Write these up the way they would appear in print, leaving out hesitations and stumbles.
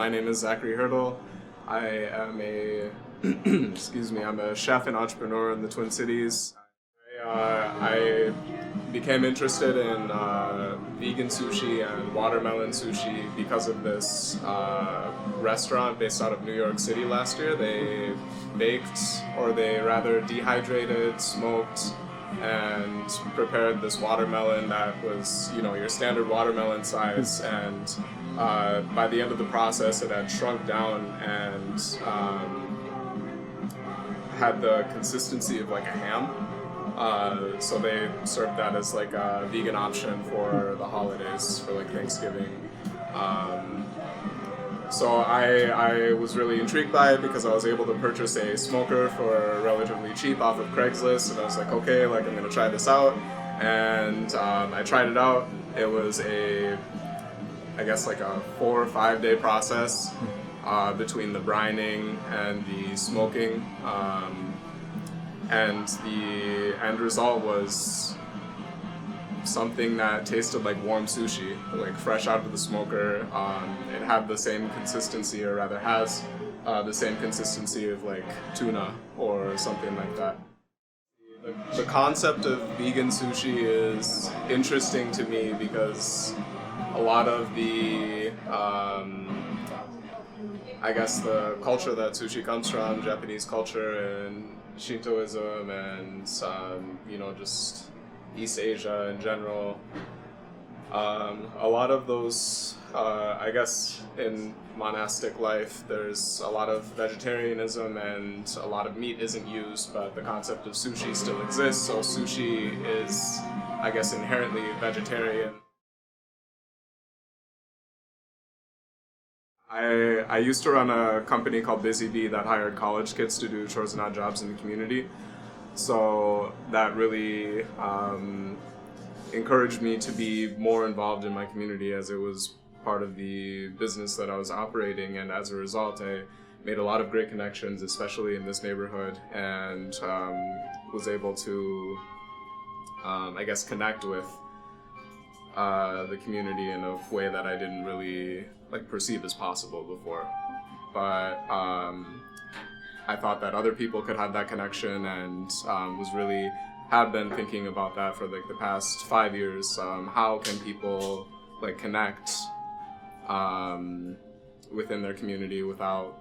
My name is Zachary. I am a I'm a chef and entrepreneur in the Twin Cities. I became interested in vegan sushi and watermelon sushi because of this restaurant based out of New York City last year. They baked, or they rather dehydrated, smoked, and prepared this watermelon that was, your standard watermelon size, and by the end of the process it had shrunk down and had the consistency of like a ham. So they served that as like a vegan option for the holidays, for like Thanksgiving. So I was really intrigued by it because I was able to purchase a smoker for relatively cheap off of Craigslist, and I was like, okay, like I'm gonna try this out. And I tried it out. It was I guess like a 4 or 5 day process between the brining and the smoking. And the end result was something that tasted like warm sushi, like fresh out of the smoker. It had the same consistency, or rather has the same consistency of like tuna or something like that. The concept of vegan sushi is interesting to me because a lot of the I guess the culture that sushi comes from, Japanese culture and Shintoism and just East Asia in general, a lot of those, I guess in monastic life there's a lot of vegetarianism and a lot of meat isn't used, but the concept of sushi still exists, so sushi is, I guess, inherently vegetarian. I used to run a company called Busy Bee that hired college kids to do chores and odd jobs in the community. So that really encouraged me to be more involved in my community, as it was part of the business that I was operating, and as a result I made a lot of great connections, especially in this neighborhood, and was able to connect with the community in a way that I didn't really perceive as possible before. But I thought that other people could have that connection, and have been thinking about that for the past 5 years. How can people connect within their community without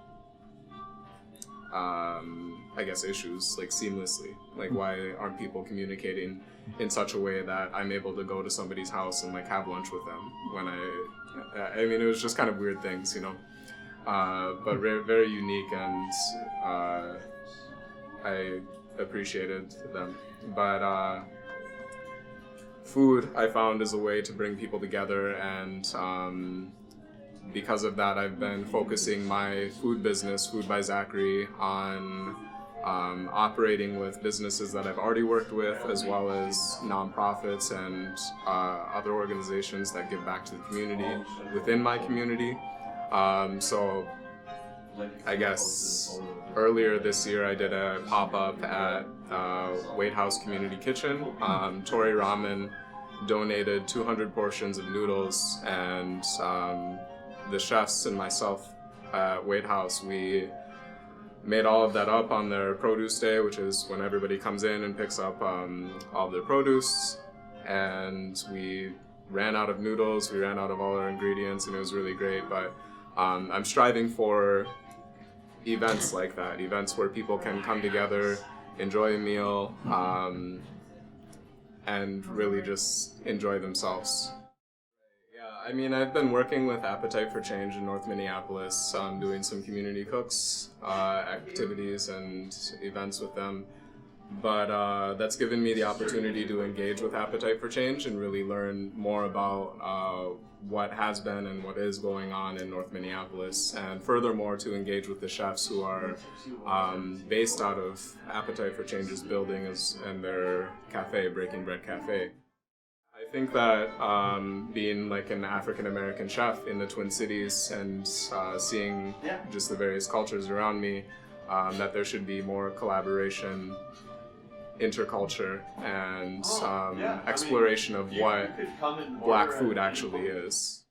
issues seamlessly? Why aren't people communicating in such a way that I'm able to go to somebody's house and have lunch with them when it was just kind of weird things, but very, very unique, and I appreciated them. But food, I found, is a way to bring people together, and because of that, I've been focusing my food business, Food by Zachary, on operating with businesses that I've already worked with, as well as nonprofits and other organizations that give back to the community within my community. So I guess earlier this year I did a pop-up at White House Community Kitchen. Tori Ramen donated 200 portions of noodles, and the chefs and myself at White House, we made all of that up on their produce day, which is when everybody comes in and picks up all of their produce. And we ran out of noodles, we ran out of all our ingredients, and it was really great. But I'm striving for events like that, events where people can come together, enjoy a meal, and really just enjoy themselves. I've been working with Appetite for Change in North Minneapolis, doing some community cooks activities and events with them. But that's given me the opportunity to engage with Appetite for Change and really learn more about what has been and what is going on in North Minneapolis, and furthermore to engage with the chefs who are based out of Appetite for Change's building and their cafe, Breaking Bread Cafe. I think that being an African American chef in the Twin Cities and seeing just the various cultures around me, that there should be more collaboration, interculture, and exploration of what Black food actually is.